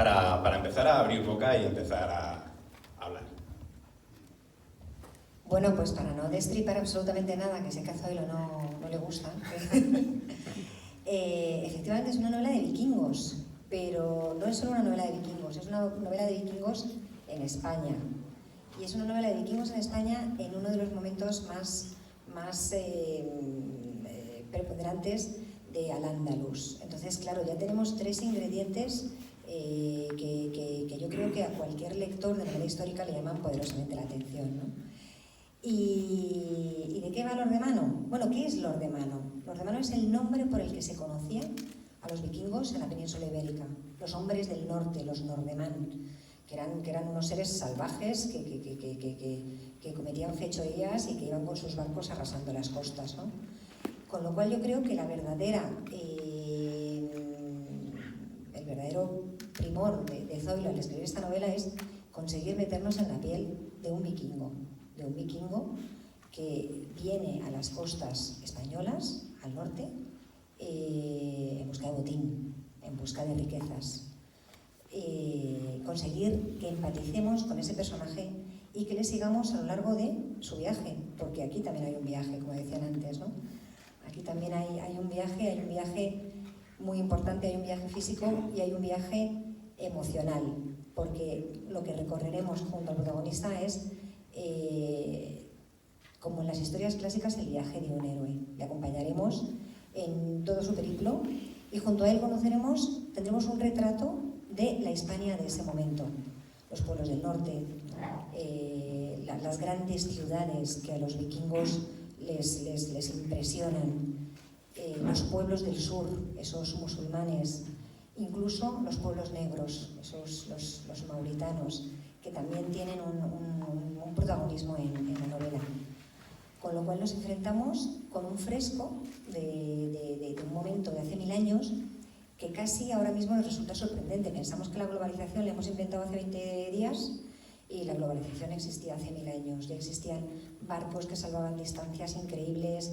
para empezar a abrir boca y empezar a hablar. Bueno, pues para no destripar absolutamente nada, que sé que a Zoilo no le gusta, efectivamente es una novela de vikingos, pero no es solo una novela de vikingos, es una novela de vikingos en España. Y es una novela de vikingos en España en uno de los momentos más preponderantes de Al-Ándalus. Entonces, claro, ya tenemos tres ingredientes que yo creo que a cualquier lector de novela histórica le llaman poderosamente la atención, ¿no? ¿Y de qué va Lord de Mano? Bueno, ¿qué es Lord de Mano? Lord de Mano es el nombre por el que se conocía a los vikingos en la península ibérica, los hombres del norte, los nordeman, que eran unos seres salvajes que cometían fechorías y que iban con sus barcos arrasando las costas, ¿no? Con lo cual yo creo que el verdadero primor de Zoilo al escribir esta novela es conseguir meternos en la piel de un vikingo que viene a las costas españolas, al norte, en busca de botín, en busca de riquezas. Conseguir que empaticemos con ese personaje y que le sigamos a lo largo de su viaje, porque aquí también hay un viaje, como decían antes, ¿no? Aquí también hay un viaje muy importante, hay un viaje físico y hay un viaje emocional, porque lo que recorreremos junto al protagonista es, como en las historias clásicas, el viaje de un héroe. Le acompañaremos en todo su periplo y junto a él tendremos un retrato de la Hispania de ese momento, los pueblos del norte, las grandes ciudades que a los vikingos les impresionan, los pueblos del sur, esos musulmanes, incluso los pueblos negros, los mauritanos, que también tienen un protagonismo en la novela. Con lo cual nos enfrentamos con un fresco de un momento de hace 1000 años que casi ahora mismo nos resulta sorprendente. Pensamos que la globalización la hemos inventado hace 20 días y la globalización existía hace 1000 años. Ya existían barcos que salvaban distancias increíbles,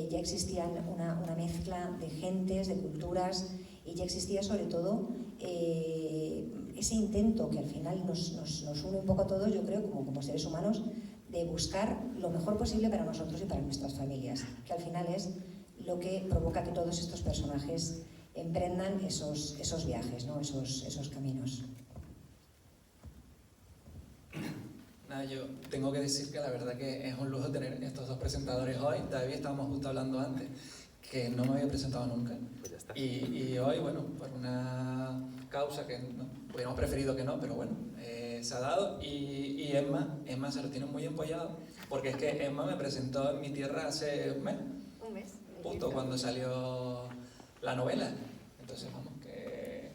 ya existían una mezcla de gentes, de culturas, y ya existía sobre todo ese intento que al final nos une un poco a todos, yo creo, como seres humanos, de buscar lo mejor posible para nosotros y para nuestras familias, que al final es lo que provoca que todos estos personajes emprendan esos viajes, ¿no? esos caminos. Nada, yo tengo que decir que la verdad que es un lujo tener estos dos presentadores hoy. David, estábamos justo hablando antes, que no me había presentado nunca. Pues ya está. Y hoy, bueno, por una causa que no, hubiéramos preferido que no, pero bueno, se ha dado. Y Emma se lo tiene muy empollado, porque es que Emma me presentó en mi tierra hace un mes. Un mes. Justo cuando salió la novela. Entonces, vamos, que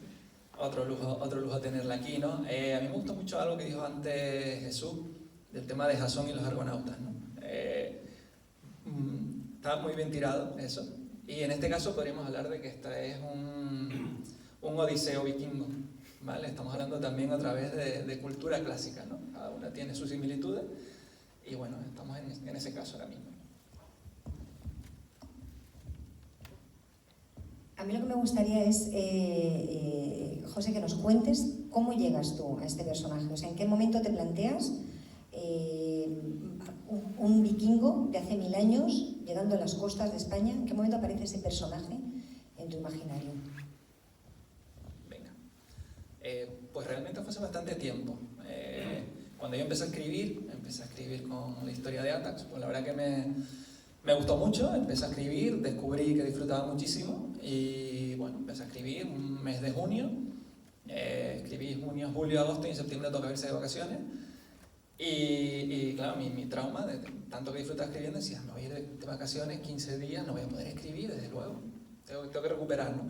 otro lujo tenerla aquí, ¿no? A mí me gustó mucho algo que dijo antes Jesús, del tema de Jasón y los argonautas, ¿no? Está muy bien tirado eso. Y en este caso podríamos hablar de que esta es un odiseo vikingo, ¿vale? Estamos hablando también a través de cultura clásica, ¿no? Cada una tiene sus similitudes y bueno, estamos en ese caso ahora mismo. A mí lo que me gustaría es, José, que nos cuentes cómo llegas tú a este personaje. O sea, ¿en qué momento te planteas un vikingo de hace 1000 años llegando a las costas de España? ¿En qué momento aparece ese personaje en tu imaginario? Venga. Pues realmente fue hace bastante tiempo. Cuando yo empecé a escribir con la historia de Atax, pues la verdad que me gustó mucho, empecé a escribir, descubrí que disfrutaba muchísimo y bueno, empecé a escribir un mes de junio, escribí junio, julio, agosto y en septiembre toca irse de vacaciones y claro, mi trauma de tanto que disfrutaba escribiendo decía, me voy a ir de vacaciones 15 días, no voy a poder escribir desde luego, tengo que recuperarlo.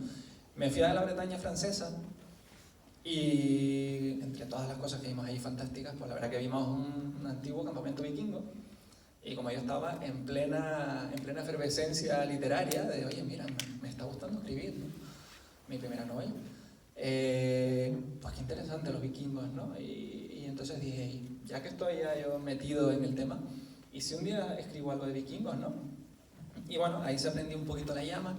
Me fui a la Bretaña francesa y entre todas las cosas que vimos ahí fantásticas, pues la verdad que vimos un antiguo campamento vikingo. Y como yo estaba en plena efervescencia literaria, de oye, mira, me está gustando escribir, ¿no? Mi primera novela. Pues qué interesante los vikingos, ¿no? Y entonces dije, ya que estoy ya yo metido en el tema, ¿y si un día escribo algo de vikingos, no? Y bueno, ahí se prendió un poquito la llama.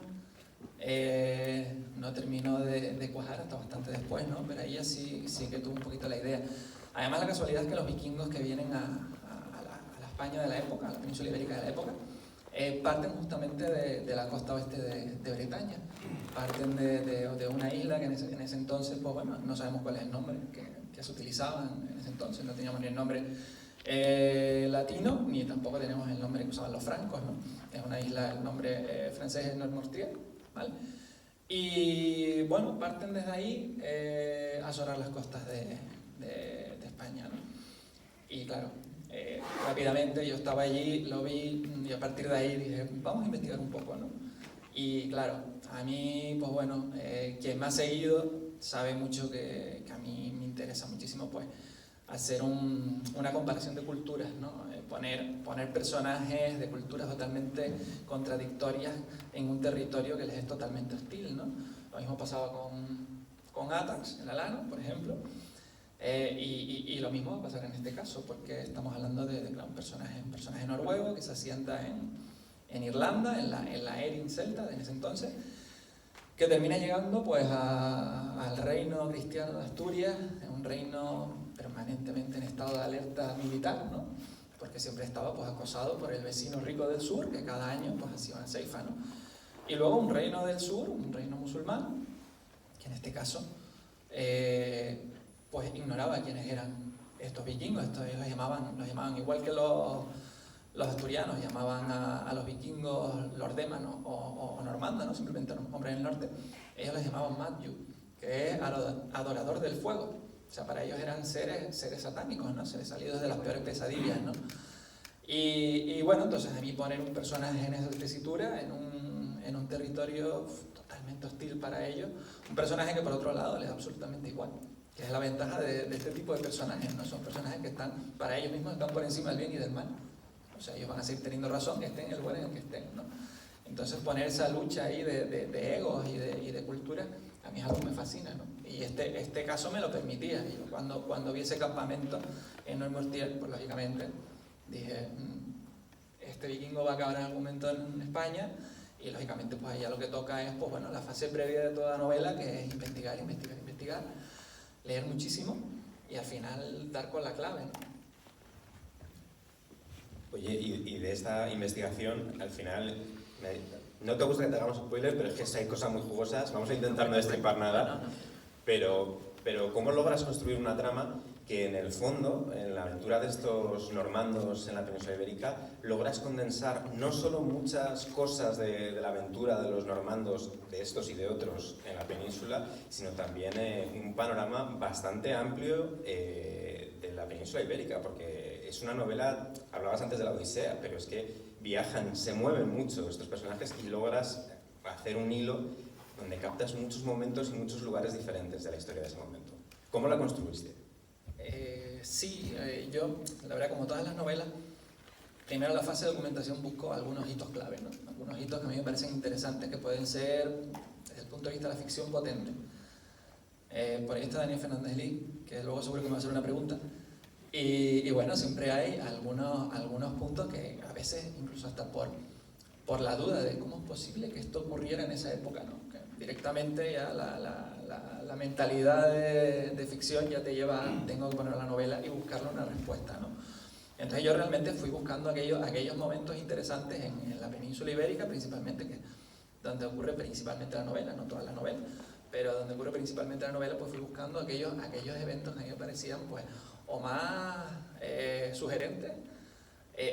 no terminó de cuajar hasta bastante después, ¿no? Pero ahí ya sí que tuvo un poquito la idea. Además, la casualidad es que los vikingos que vienen a la España de la época, a la península ibérica de la época, parten justamente de la costa oeste de Bretaña. Parten de una isla que en ese entonces, pues bueno, no sabemos cuál es el nombre que se utilizaban en ese entonces, no teníamos ni el nombre latino, ni tampoco tenemos el nombre que usaban los francos, ¿no? Es una isla, el nombre francés es Noirmoutier, ¿vale? Y bueno, parten desde ahí a asolar las costas de España, ¿no? Y claro, rápidamente yo estaba allí, lo vi y a partir de ahí dije, vamos a investigar un poco, ¿no? Y claro, a mí, pues bueno, quien me ha seguido sabe mucho que a mí me interesa muchísimo, pues, hacer una comparación de culturas, ¿no? Poner personajes de culturas totalmente contradictorias en un territorio que les es totalmente hostil, ¿no? Lo mismo pasaba con Atax en Alano, por ejemplo, y lo mismo va a pasar en este caso, porque estamos hablando de un personaje noruego que se asienta en Irlanda, en la Erin celta de ese entonces, que termina llegando pues al reino cristiano de Asturias, un reino permanentemente en estado de alerta militar, ¿no? Porque siempre estaba pues acosado por el vecino rico del sur, que cada año pues hacía una ceifa, ¿no? Y luego un reino del sur, un reino musulmán, que en este caso pues ignoraba quiénes eran estos vikingos. Ellos los llamaban igual que los asturianos, llamaban a los vikingos lordémanos o normándanos, simplemente hombres del norte. Ellos los llamaban Matju, que es adorador del fuego. O sea, para ellos eran seres satánicos, ¿no? Seres salidos de las peores pesadillas, ¿no? Y bueno, entonces a mí poner un personaje en esa tesitura, en un territorio totalmente hostil para ellos, un personaje que por otro lado les da absolutamente igual, que es la ventaja de este tipo de personajes, ¿no? Son personajes que para ellos mismos están por encima del bien y del mal. O sea, ellos van a seguir teniendo razón, que estén en el lugar en el que estén, ¿no? Entonces poner esa lucha ahí de egos y de cultura, a mí es algo que me fascina, ¿no? Y este caso me lo permitía. Yo cuando vi ese campamento en Noirmoutier, pues lógicamente dije, este vikingo va a acabar en algún momento en España, y lógicamente pues allá lo que toca es, pues bueno, la fase previa de toda novela, que es investigar, leer muchísimo y al final dar con la clave, ¿no? Oye, y de esta investigación, al final, no te gusta que te hagamos spoilers, pero es que hay cosas muy jugosas, vamos a intentar no destripar nada, pero ¿cómo logras construir una trama que en el fondo, en la aventura de estos normandos en la península ibérica, logras condensar no solo muchas cosas de la aventura de los normandos, de estos y de otros en la península, sino también un panorama bastante amplio de la península ibérica? Porque es una novela, hablabas antes de la Odisea, pero es que viajan, se mueven mucho estos personajes y logras hacer un hilo donde captas muchos momentos y muchos lugares diferentes de la historia de ese momento. ¿Cómo la construiste? Yo, la verdad, como todas las novelas, primero en la fase de documentación busco algunos hitos clave, ¿no? Algunos hitos que a mí me parecen interesantes, que pueden ser, desde el punto de vista de la ficción, potente. Por ahí está Daniel Fernández Lee, que luego seguro que me va a hacer una pregunta. Y bueno, siempre hay algunos puntos que a veces, incluso hasta por la duda de cómo es posible que esto ocurriera en esa época, ¿no? Que directamente ya la mentalidad de ficción ya te lleva a tengo que poner la novela y buscarle una respuesta, ¿no? Entonces yo realmente fui buscando aquellos momentos interesantes en la península ibérica, principalmente, donde ocurre principalmente la novela, no toda la novela, pero donde ocurre principalmente la novela, pues fui buscando aquellos eventos que a mí me parecían pues o más sugerentes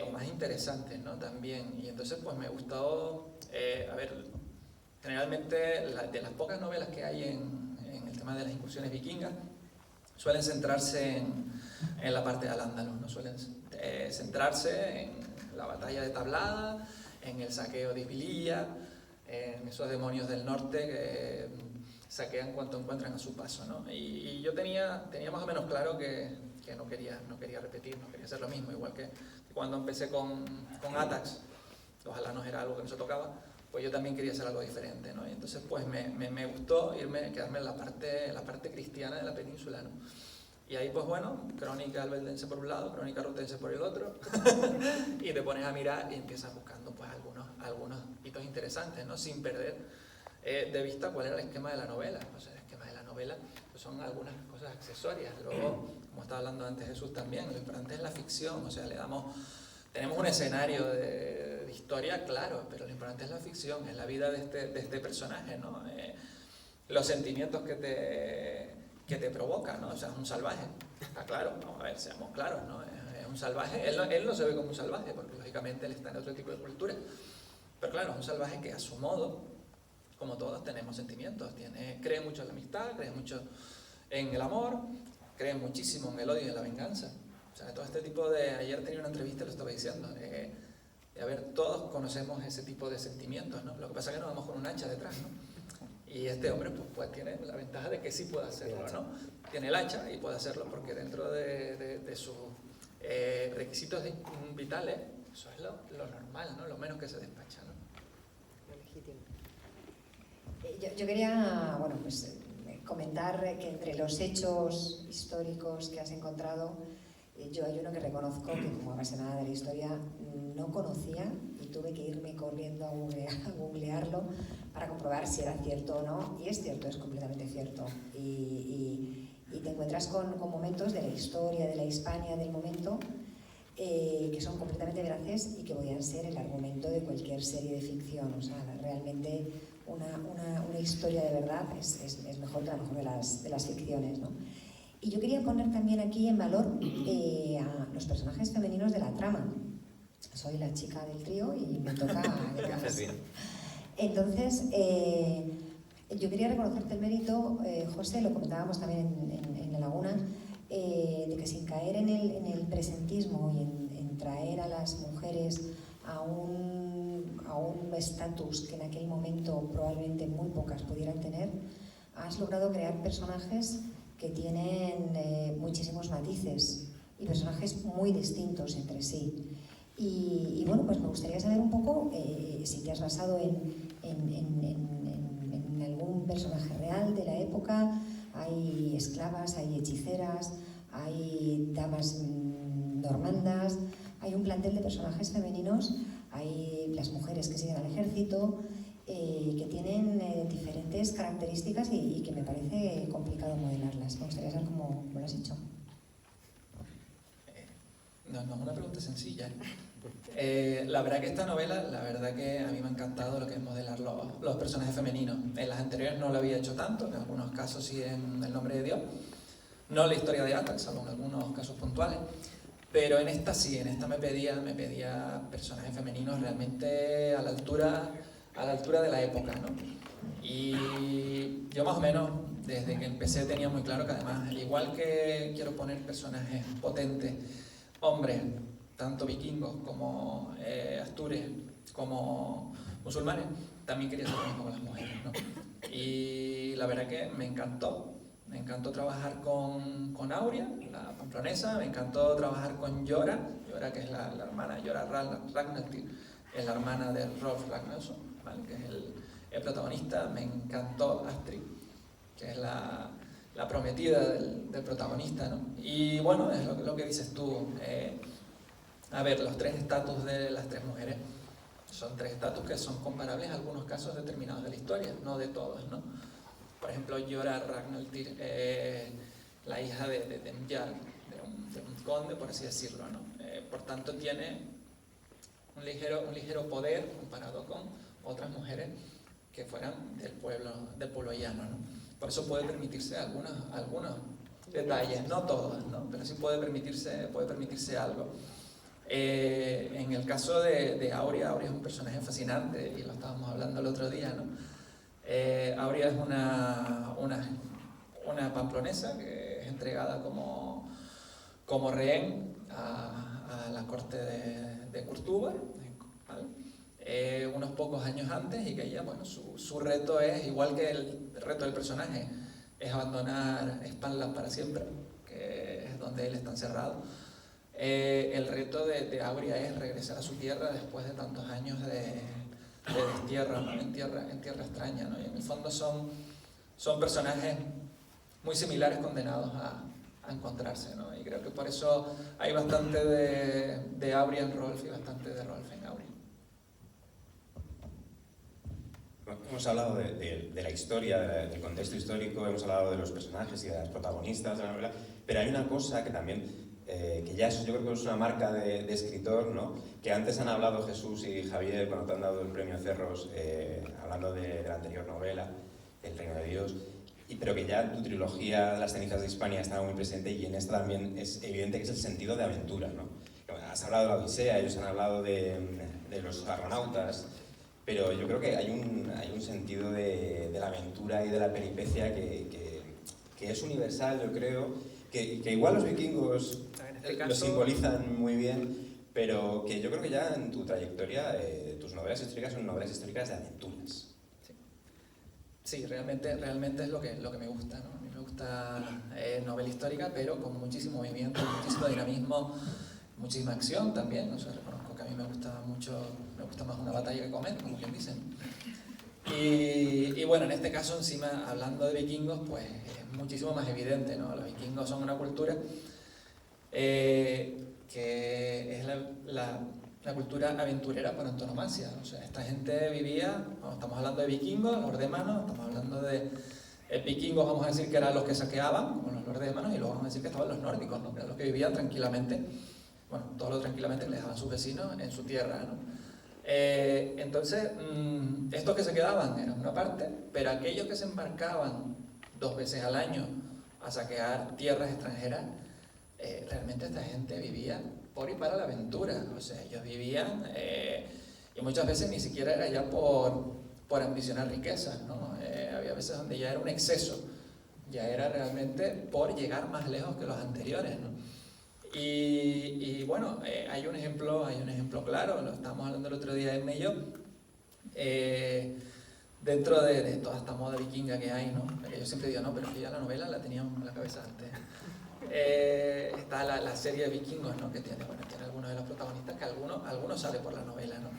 o más interesantes, ¿no? También. Y entonces pues me gustó, generalmente de las pocas novelas que hay en el tema de las incursiones vikingas, suelen centrarse en la parte de Al-Ándalus, ¿no? Suelen centrarse en la batalla de Tablada, en el saqueo de Ibilía, en esos demonios del norte que saquean cuanto encuentran a su paso, ¿no? Y yo tenía más o menos claro que no quería repetir, no quería hacer lo mismo, igual que cuando empecé con Atax, los alanos era algo que no se tocaba, pues yo también quería hacer algo diferente, ¿no? Y entonces pues me gustó quedarme en la parte cristiana de la península, ¿no? Y ahí pues bueno, crónica albeldense por un lado, crónica rutense por el otro, y te pones a mirar y empiezas buscando pues algunos hitos interesantes, ¿no? Sin perder de vista cuál era el esquema de la novela. O sea, el esquema de la novela pues son algunas cosas accesorias. Luego, como estaba hablando antes Jesús también, lo importante es la ficción. O sea, tenemos un escenario de historia, claro, pero lo importante es la ficción, es la vida de este personaje, ¿no? Los sentimientos que te provoca, ¿no? O sea, es un salvaje, está claro, vamos a ver, seamos claros, ¿no? Es un salvaje, él no se ve como un salvaje, porque lógicamente él está en otro tipo de cultura, pero claro, es un salvaje que a su modo, como todos, tenemos sentimientos, cree mucho en la amistad, cree mucho en el amor, cree muchísimo en el odio y en la venganza. O sea, todo este tipo ayer tenía una entrevista y lo estaba diciendo, a ver, todos conocemos ese tipo de sentimientos, ¿no? Lo que pasa es que nos vamos con un hacha detrás, ¿no? Y este hombre pues tiene la ventaja de que sí puede hacerlo, ¿no? Tiene el hacha y puede hacerlo porque dentro de sus requisitos vitales, eso es lo normal, ¿no? Lo menos que se despacha, ¿no? Lo legítimo. Yo quería, bueno, pues comentar que entre los hechos históricos que has encontrado, yo hay uno que reconozco que como apasionada de la historia no conocía y tuve que irme corriendo a googlearlo para comprobar si era cierto o no, y es cierto, es completamente cierto. Y te encuentras con momentos de la historia, de la Hispania del momento, que son completamente veraces y que podían ser el argumento de cualquier serie de ficción. O sea, realmente una historia de verdad es mejor que la mejor de las ficciones, ¿no? Y yo quería poner también aquí en valor a los personajes femeninos de la trama. Soy la chica del trío y me toca detrás. Entonces, yo quería reconocerte el mérito, José, lo comentábamos también en La Laguna, de que sin caer en el presentismo y en traer a las mujeres a un estatus que en aquel momento probablemente muy pocas pudieran tener, has logrado crear personajes que tienen muchísimos matices y personajes muy distintos entre sí. Y bueno, pues me gustaría saber un poco si te has basado en algún personaje real de la época. Hay esclavas, hay hechiceras, hay damas normandas, hay un plantel de personajes femeninos, hay las mujeres que siguen al ejército, que tienen diferentes características y que me parece complicado modelarlas. Me gustaría saber cómo lo has hecho. No es una pregunta sencilla. La verdad que esta novela, la verdad que a mí me ha encantado lo que es modelar los personajes femeninos. En las anteriores no lo había hecho tanto, en algunos casos sí en El nombre de Dios, no la historia de Atac, salvo en algunos casos puntuales, pero en esta sí, en esta me pedía personajes femeninos realmente a la altura de la época, ¿no? Y yo más o menos, desde que empecé tenía muy claro que además, al igual que quiero poner personajes potentes, hombres, tanto vikingos como astures, como musulmanes, también quería ser lo mismo con las mujeres, ¿no? Y la verdad que me encantó trabajar con Auria, la pamplonesa, me encantó trabajar con Yora, que es la hermana, Yora Ragnartir, es la hermana de Rolf Ragnarsson, ¿vale? Que es el protagonista. Me encantó Astrid, que es la prometida del protagonista, ¿no? Y bueno, es lo que dices tú. A ver, los tres estatus de las tres mujeres son tres estatus que son comparables a algunos casos determinados de la historia, no de todos, ¿no? Por ejemplo, Yora Ragnartir, la hija de Mjar, de un conde, por así decirlo, ¿no? Por tanto, tiene un ligero poder comparado con otras mujeres que fueran del pueblo llano, ¿no? Por eso puede permitirse algunos detalles, no todos, ¿no? Pero sí puede permitirse algo. En el caso de Auria es un personaje fascinante y lo estábamos hablando el otro día, ¿no? Auria es una pamplonesa que es entregada como rehén a la corte de Kurtuba, ¿vale? Unos pocos años antes, y que ella, bueno, su reto es, igual que el reto del personaje, es abandonar Spanland para siempre, que es donde él está encerrado. El reto de Auria es regresar a su tierra después de tantos años de destierro, ¿no? en tierra extraña, ¿no? Y en el fondo son personajes muy similares condenados a encontrarse, ¿no? Y creo que por eso hay bastante de Auria en Rolf y bastante de Rolf en Auria. hemos hablado de la historia, del contexto histórico, hemos hablado de los personajes y de las protagonistas de la novela, pero hay una cosa que también, que ya eso yo creo que es una marca de escritor, ¿no? Que antes han hablado Jesús y Javier cuando te han dado el premio Cerros, hablando de la anterior novela, El Reino de Dios, pero que ya en tu trilogía Las cenizas de Hispania estaba muy presente, y en esta también es evidente que es el sentido de aventura, ¿no? Has hablado de la Odisea, ellos han hablado de los argonautas, pero yo creo que hay un sentido de la aventura y de la peripecia que es universal, yo creo, que igual los vikingos lo simbolizan muy bien, pero que yo creo que ya en tu trayectoria tus novelas históricas son novelas históricas de aventuras. Sí, realmente es lo que me gusta, ¿no? A mí me gusta novela histórica, pero con muchísimo movimiento, muchísimo dinamismo, muchísima acción también. O sea, reconozco que a mí me gusta más una batalla que comer, como quien dicen. Y bueno, en este caso, encima, hablando de vikingos, pues es muchísimo más evidente, ¿no? Los vikingos son una cultura que es la cultura aventurera por antonomasia. O sea, esta gente vivía, estamos hablando de vikingos, lordemanos, estamos hablando de vikingos, vamos a decir que eran los que saqueaban, como los lordemanos, y luego vamos a decir que estaban los nórdicos, ¿no? Que eran los que vivían tranquilamente, bueno, todo lo tranquilamente que les dejaban sus vecinos en su tierra, ¿no? Entonces, estos que se quedaban eran una parte, pero aquellos que se embarcaban 2 veces al año a saquear tierras extranjeras, realmente esta gente vivía por y para la aventura. O sea, ellos vivían, y muchas veces ni siquiera era ya por ambicionar riquezas, ¿no? Había veces donde ya era un exceso, ya era realmente por llegar más lejos que los anteriores, ¿no? Y bueno, hay un ejemplo claro, lo estábamos hablando el otro día en Mello, dentro de toda esta moda vikinga que hay, ¿no? Porque yo siempre digo, no, pero que ya la novela la teníamos en la cabeza antes. Está la serie de vikingos, ¿no? Que tiene algunos de los protagonistas, que algunos sale por la novela, ¿no?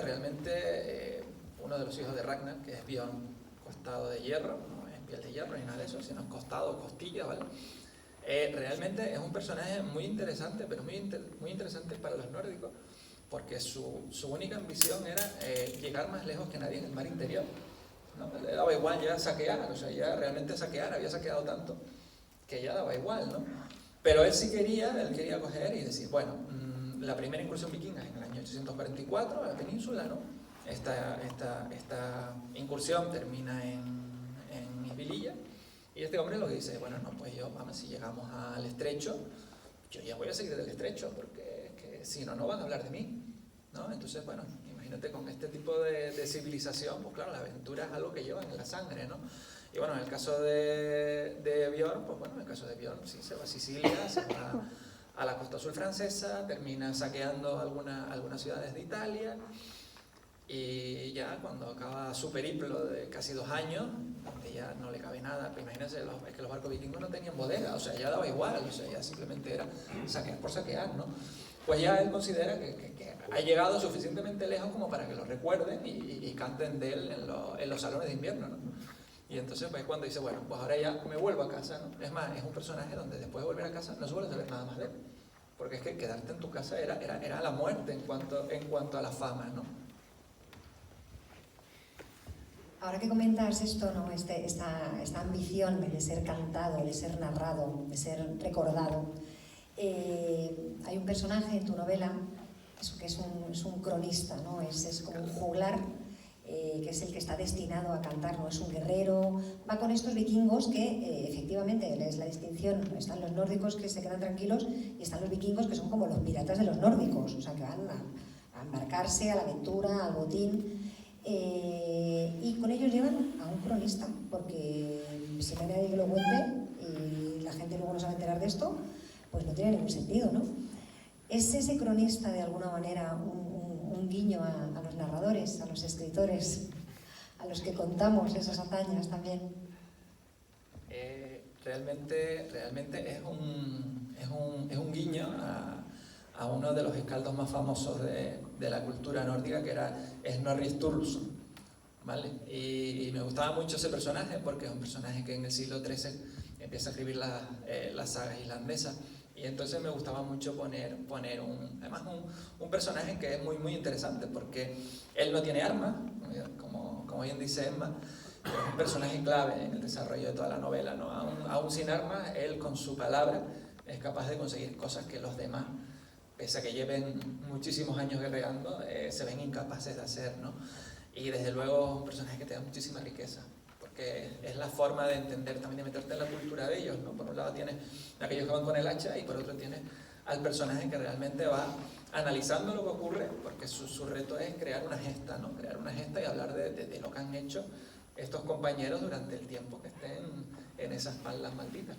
Realmente uno de los hijos de Ragnar, que es Bjorn, costado de hierro, no es piel de hierro ni nada de eso, sino costado, costilla, ¿vale? Realmente es un personaje muy interesante, pero muy interesante para los nórdicos, porque su única ambición era llegar más lejos que nadie en el mar interior, ¿no? Le daba igual ya saquear, o sea, ya realmente saquear, había saqueado tanto que ya daba igual, ¿no? Pero él quería coger y decir, bueno, la primera incursión vikinga en el año 844 a la península, ¿no? Esta incursión termina en Isbililla, y este hombre lo que dice, bueno, no, pues vamos, si llegamos al estrecho, yo ya voy a seguir del estrecho, porque es que si no van a hablar de mí, ¿no? Entonces, bueno, imagínate, con este tipo de civilización, pues claro, la aventura es algo que llevan en la sangre, ¿no? Y bueno, en el caso de Bjorn, pues bueno, en el caso de Bjorn, sí, se va a Sicilia, se va a la costa sur francesa, termina saqueando algunas ciudades de Italia, y ya cuando acaba su periplo de casi 2 años, donde ya no le cabe nada, pues imagínense, es que los barcos vikingos no tenían bodega, o sea, ya daba igual, o sea, ya simplemente era saquear por saquear, ¿no? Pues ya él considera que ha llegado suficientemente lejos como para que lo recuerden y canten de él en los salones de invierno, ¿no? Y entonces pues cuando dice, bueno, pues ahora ya me vuelvo a casa, ¿no? Es más, es un personaje donde después de volver a casa no se vuelve a saber nada más de él, porque es que quedarte en tu casa era la muerte en cuanto a la fama, ¿no? Ahora que comentas esto, ¿no? Esta ambición de ser cantado, de ser narrado, de ser recordado, hay un personaje en tu novela que es un cronista, ¿no? Es como un juglar, que es el que está destinado a cantar, ¿no? Es un guerrero, va con estos vikingos que efectivamente es la distinción, están los nórdicos que se quedan tranquilos y están los vikingos que son como los piratas de los nórdicos, o sea, que van a embarcarse a la aventura, al botín. Y con ellos llevan a un cronista, porque si no hay nadie que lo cuente y la gente luego no se va a enterar de esto, pues no tiene ningún sentido, ¿no? ¿Es ese cronista de alguna manera un guiño a los narradores, a los escritores, a los que contamos esas hazañas también? Realmente es un guiño a uno de los escaldos más famosos de la cultura nórdica, que era Snorri Sturluson, ¿vale? Y me gustaba mucho ese personaje porque es un personaje que en el siglo XIII empieza a escribir las sagas islandesas, Y entonces me gustaba mucho poner además un personaje que es muy, muy interesante, porque él no tiene armas, como bien dice Emma, pero es un personaje clave en el desarrollo de toda la novela, ¿no? Aún sin armas, él con su palabra es capaz de conseguir cosas que los demás, pese a que lleven muchísimos años guerreando, se ven incapaces de hacer, ¿no? Y desde luego es un personaje que te da muchísima riqueza, porque es la forma de entender, también de meterte en la cultura de ellos, ¿no? Por un lado tienes aquellos que van con el hacha y por otro tienes al personaje que realmente va analizando lo que ocurre, porque su reto es crear una gesta, ¿no? Crear una gesta y hablar de lo que han hecho estos compañeros durante el tiempo que estén en esas palas malditas.